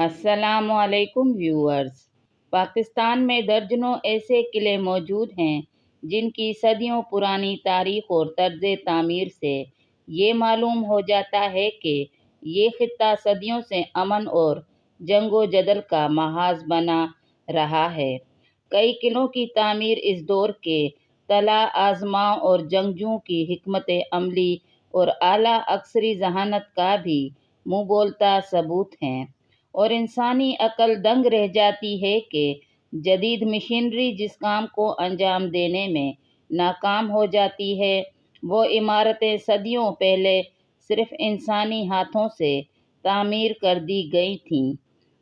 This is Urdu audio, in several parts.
السلام علیکم ویورز۔ پاکستان میں درجنوں ایسے قلعے موجود ہیں جن کی صدیوں پرانی تاریخ اور طرز تعمیر سے یہ معلوم ہو جاتا ہے کہ یہ خطہ صدیوں سے امن اور جنگ و جدل کا محاذ بنا رہا ہے۔ کئی قلعوں کی تعمیر اس دور کے طلائع آزماؤں اور جنگجوؤں کی حکمت عملی اور اعلیٰ عسکری ذہانت کا بھی منہ بولتا ثبوت ہیں، اور انسانی عقل دنگ رہ جاتی ہے کہ جدید مشینری جس کام کو انجام دینے میں ناکام ہو جاتی ہے، وہ عمارتیں صدیوں پہلے صرف انسانی ہاتھوں سے تعمیر کر دی گئی تھیں۔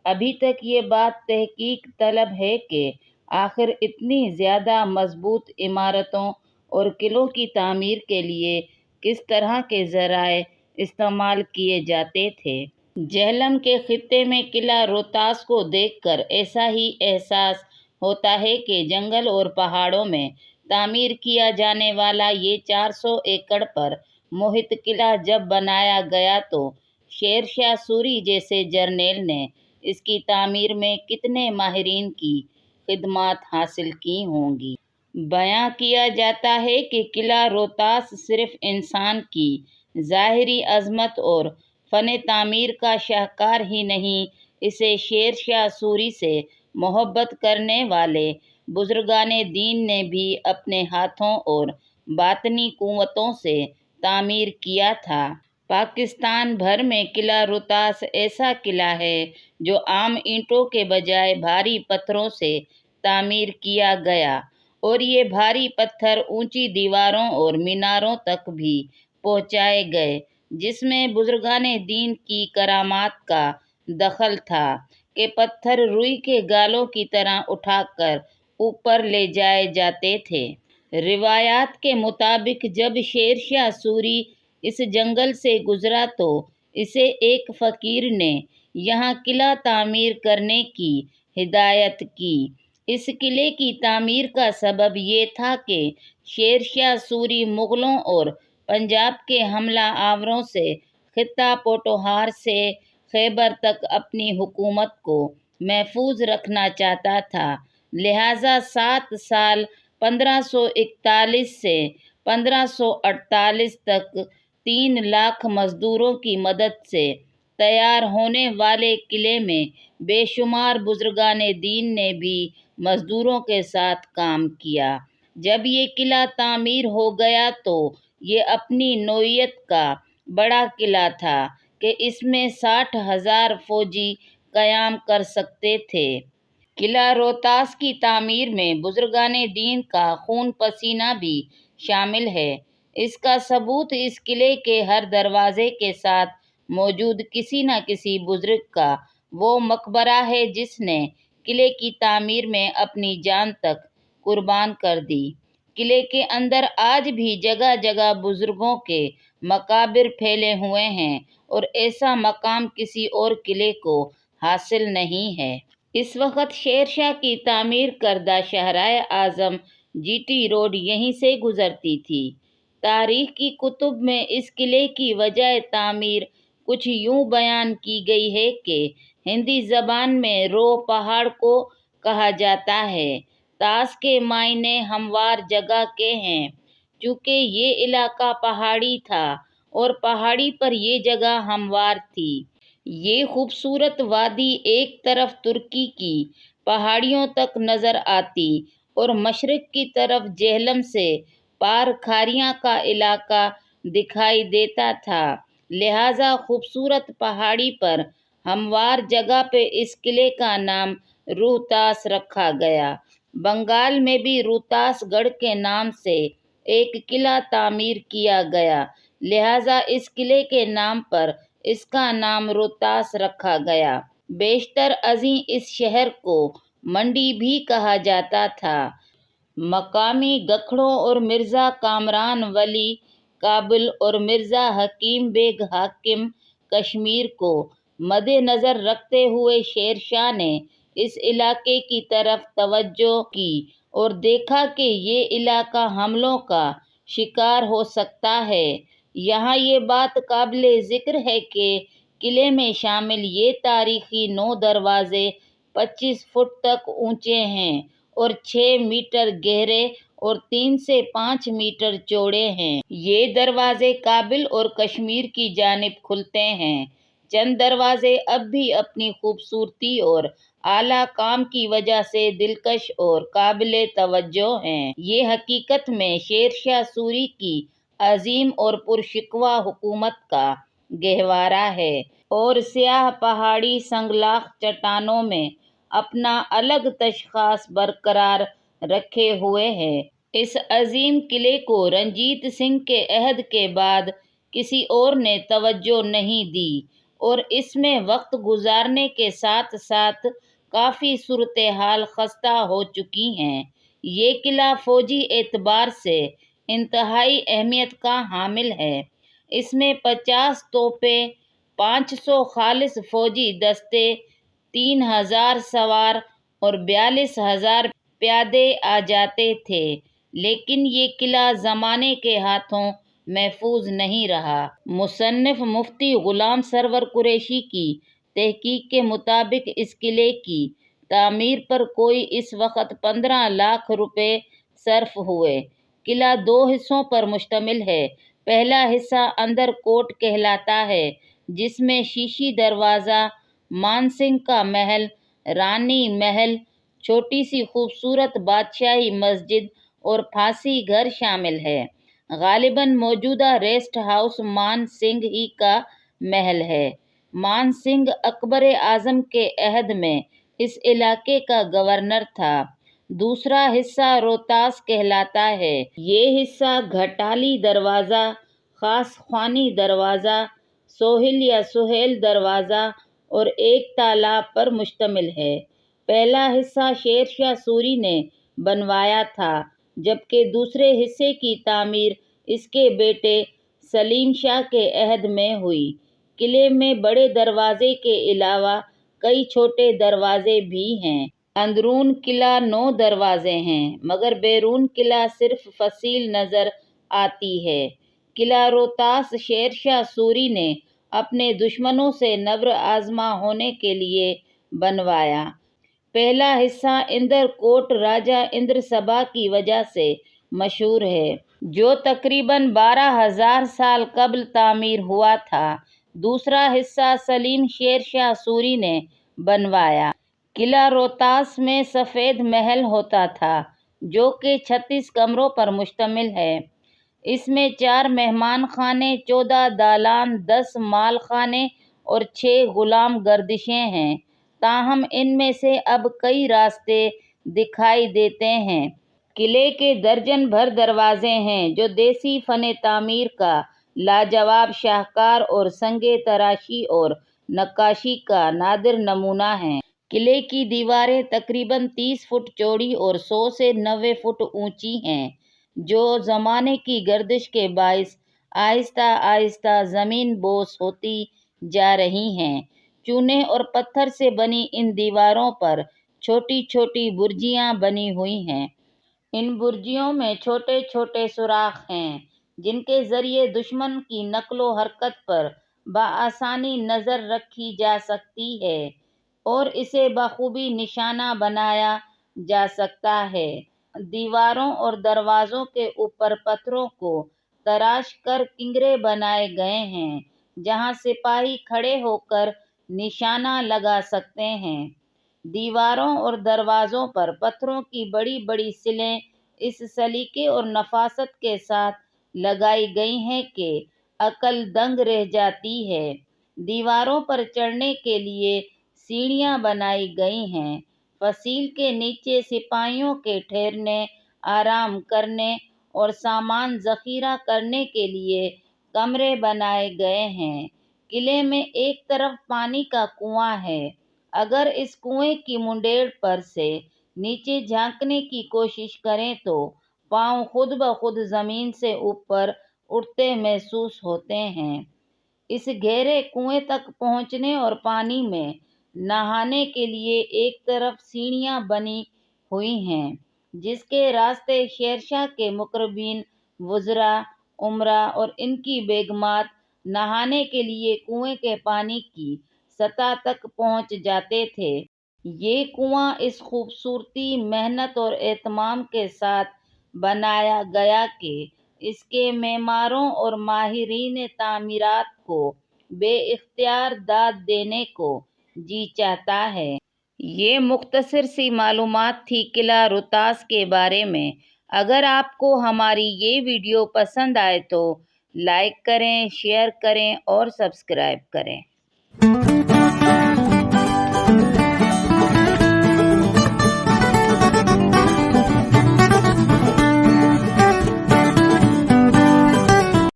ابھی تک یہ بات تحقیق طلب ہے کہ آخر اتنی زیادہ مضبوط عمارتوں اور قلعوں کی تعمیر کے لیے کس طرح کے ذرائع استعمال کیے جاتے تھے۔ جہلم کے خطے میں قلعہ روہتاس کو دیکھ کر ایسا ہی احساس ہوتا ہے کہ جنگل اور پہاڑوں میں تعمیر کیا جانے والا یہ 400 ایکڑ پر محیط قلعہ جب بنایا گیا تو شیر شاہ سوری جیسے جرنیل نے اس کی تعمیر میں کتنے ماہرین کی خدمات حاصل کی ہوں گی۔ بیان کیا جاتا ہے کہ قلعہ روہتاس صرف انسان کی ظاہری عظمت اور فن تعمیر کا شاہکار ہی نہیں، اسے شیر شاہ سوری سے محبت کرنے والے بزرگان دین نے بھی اپنے ہاتھوں اور باطنی قوتوں سے تعمیر کیا تھا۔ پاکستان بھر میں قلعہ روہتاس ایسا قلعہ ہے جو عام اینٹوں کے بجائے بھاری پتھروں سے تعمیر کیا گیا، اور یہ بھاری پتھر اونچی دیواروں اور میناروں تک بھی پہنچائے گئے، جس میں بزرگان دین کی کرامات کا دخل تھا کہ پتھر روئی کے گالوں کی طرح اٹھا کر اوپر لے جائے جاتے تھے۔ روایات کے مطابق جب شیر شاہ سوری اس جنگل سے گزرا تو اسے ایک فقیر نے یہاں قلعہ تعمیر کرنے کی ہدایت کی۔ اس قلعے کی تعمیر کا سبب یہ تھا کہ شیر شاہ سوری مغلوں اور پنجاب کے حملہ آوروں سے خطہ پوٹوہار سے خیبر تک اپنی حکومت کو محفوظ رکھنا چاہتا تھا، لہٰذا 7 سال 1541 سے 1548 تک 3 لاکھ مزدوروں کی مدد سے تیار ہونے والے قلعے میں بے شمار بزرگان دین نے بھی مزدوروں کے ساتھ کام کیا۔ جب یہ قلعہ تعمیر ہو گیا تو یہ اپنی نوعیت کا بڑا قلعہ تھا کہ اس میں 60,000 فوجی قیام کر سکتے تھے۔ قلعہ روہتاس کی تعمیر میں بزرگان دین کا خون پسینہ بھی شامل ہے۔ اس کا ثبوت اس قلعے کے ہر دروازے کے ساتھ موجود کسی نہ کسی بزرگ کا وہ مقبرہ ہے جس نے قلعے کی تعمیر میں اپنی جان تک قربان کر دی۔ قلعے کے اندر آج بھی جگہ جگہ بزرگوں کے مقابر پھیلے ہوئے ہیں، اور ایسا مقام کسی اور قلعے کو حاصل نہیں ہے۔ اس وقت شیر شاہ کی تعمیر کردہ شاہراہ اعظم جی ٹی روڈ یہیں سے گزرتی تھی۔ تاریخ کی کتب میں اس قلعے کی وجہ تعمیر کچھ یوں بیان کی گئی ہے کہ ہندی زبان میں روہ پہاڑ کو کہا جاتا ہے۔ تاس کے معنی ہموار جگہ کے ہیں، چونکہ یہ علاقہ پہاڑی تھا اور پہاڑی پر یہ جگہ ہموار تھی۔ یہ خوبصورت وادی ایک طرف ترکی کی پہاڑیوں تک نظر آتی اور مشرق کی طرف جہلم سے پار کھاریاں کا علاقہ دکھائی دیتا تھا، لہٰذا خوبصورت پہاڑی پر ہموار جگہ پہ اس قلعے کا نام روہتاس رکھا گیا۔ بنگال میں بھی روہتاس گڑھ کے نام سے ایک قلعہ تعمیر کیا گیا، لہٰذا اس قلعے کے نام پر اس کا نام روہتاس رکھا گیا۔ بیشتر ازیں اس شہر کو منڈی بھی کہا جاتا تھا۔ مقامی گکھڑوں اور مرزا کامران ولی کابل اور مرزا حکیم بیگ حاکم کشمیر کو مد نظر رکھتے ہوئے شیر شاہ نے اس علاقے کی طرف توجہ کی اور دیکھا کہ یہ علاقہ حملوں کا شکار ہو سکتا ہے۔ یہاں یہ بات قابل ذکر ہے کہ قلعے میں شامل یہ تاریخی 9 دروازے 25 فٹ تک اونچے ہیں اور 6 میٹر گہرے اور 3 سے 5 میٹر چوڑے ہیں۔ یہ دروازے کابل اور کشمیر کی جانب کھلتے ہیں۔ چند دروازے اب بھی اپنی خوبصورتی اور اعلیٰ کام کی وجہ سے دلکش اور قابل توجہ ہیں۔ یہ حقیقت میں شیر شاہ سوری کی عظیم اور پرشکوہ حکومت کا گہوارہ ہے اور سیاہ پہاڑی سنگلاخ چٹانوں میں اپنا الگ تشخص برقرار رکھے ہوئے ہے۔ اس عظیم قلعے کو رنجیت سنگھ کے عہد کے بعد کسی اور نے توجہ نہیں دی اور اس میں وقت گزرنے کے ساتھ ساتھ کافی صورتحال خستہ ہو چکی ہیں۔ یہ قلعہ فوجی اعتبار سے انتہائی اہمیت کا حامل ہے۔ اس میں 50 توپیں، 500 خالص فوجی دستے، 3000 سوار اور 42,000 پیادے آ جاتے تھے، لیکن یہ قلعہ زمانے کے ہاتھوں محفوظ نہیں رہا۔ مصنف مفتی غلام سرور قریشی کی تحقیق کے مطابق اس قلعے کی تعمیر پر کوئی اس وقت 15 لاکھ روپے صرف ہوئے۔ قلعہ 2 حصوں پر مشتمل ہے۔ پہلا حصہ اندر کوٹ کہلاتا ہے، جس میں شیشی دروازہ، مان سنگھ کا محل، رانی محل، چھوٹی سی خوبصورت بادشاہی مسجد اور پھانسی گھر شامل ہے۔ غالباً موجودہ ریسٹ ہاؤس مان سنگھ ہی کا محل ہے۔ مان سنگھ اکبر اعظم کے عہد میں اس علاقے کا گورنر تھا۔ دوسرا حصہ روہتاس کہلاتا ہے۔ یہ حصہ گھٹالی دروازہ، خاص خوانی دروازہ، سہیل یا سہیل دروازہ اور ایک تالاب پر مشتمل ہے۔ پہلا حصہ شیر شاہ سوری نے بنوایا تھا، جبکہ دوسرے حصے کی تعمیر اس کے بیٹے سلیم شاہ کے عہد میں ہوئی۔ قلعے میں بڑے دروازے کے علاوہ کئی چھوٹے دروازے بھی ہیں۔ اندرون قلعہ 9 دروازے ہیں، مگر بیرون قلعہ صرف فصیل نظر آتی ہے۔ قلعہ روہتاس شیر شاہ سوری نے اپنے دشمنوں سے نبر آزما ہونے کے لیے بنوایا۔ پہلا حصہ اندر کوٹ راجہ اندر سبھا کی وجہ سے مشہور ہے، جو تقریباً 12,000 سال قبل تعمیر ہوا تھا۔ دوسرا حصہ سلیم شیر شاہ سوری نے بنوایا۔ قلعہ روہتاس میں سفید محل ہوتا تھا، جو کہ 36 کمروں پر مشتمل ہے۔ اس میں 4 مہمان خانے، 14 دالان، 10 مال خانے اور 6 غلام گردشیں ہیں۔ تاہم ان میں سے اب کئی راستے دکھائی دیتے ہیں۔ قلعے کے درجن بھر دروازے ہیں، جو دیسی فن تعمیر کا لاجواب شاہکار اور سنگ تراشی اور نقاشی کا نادر نمونہ ہیں۔ قلعے کی دیواریں تقریباً 30 فٹ چوڑی اور 100 سے 90 فٹ اونچی ہیں، جو زمانے کی گردش کے باعث آہستہ آہستہ زمین بوس ہوتی جا رہی ہیں۔ چونے اور پتھر سے بنی ان دیواروں پر چھوٹی چھوٹی برجیاں بنی ہوئی ہیں۔ ان برجیوں میں چھوٹے چھوٹے سوراخ ہیں، جن کے ذریعے دشمن کی نقل و حرکت پر بآسانی نظر رکھی جا سکتی ہے اور اسے بخوبی نشانہ بنایا جا سکتا ہے۔ دیواروں اور دروازوں کے اوپر پتھروں کو تراش کر کنگرے بنائے گئے ہیں، جہاں سپاہی کھڑے ہو کر نشانہ لگا سکتے ہیں۔ دیواروں اور دروازوں پر پتھروں کی بڑی بڑی سلیں اس سلیقے اور نفاست کے ساتھ لگائی گئی ہیں کہ عقل دنگ رہ جاتی ہے۔ دیواروں پر چڑھنے کے لیے سیڑھیاں بنائی گئی ہیں۔ فصیل کے نیچے سپاہیوں کے ٹھہرنے، آرام کرنے اور سامان ذخیرہ کرنے کے لیے کمرے بنائے گئے ہیں۔ قلعے میں ایک طرف پانی کا کنواں ہے۔ اگر اس کنویں کی منڈیڑ پر سے نیچے جھانکنے کی کوشش کریں تو پاؤں خود بخود زمین سے اوپر اٹھتے محسوس ہوتے ہیں۔ اس گہرے کنویں تک پہنچنے اور پانی میں نہانے کے لیے ایک طرف سیڑھیاں بنی ہوئی ہیں، جس کے راستے شیر شاہ کے مقربین، وزراء، امراء اور ان کی بیگمات نہانے کے لیے کنویں کے پانی کی سطح تک پہنچ جاتے تھے۔ یہ کنواں اس خوبصورتی، محنت اور اہتمام کے ساتھ بنایا گیا کہ اس کے معماروں اور ماہرین تعمیرات کو بے اختیار داد دینے کو جی چاہتا ہے۔ یہ مختصر سی معلومات تھی قلعہ روہتاس کے بارے میں۔ اگر آپ کو ہماری یہ ویڈیو پسند آئے تو لائک کریں، شیئر کریں اور سبسکرائب کریں۔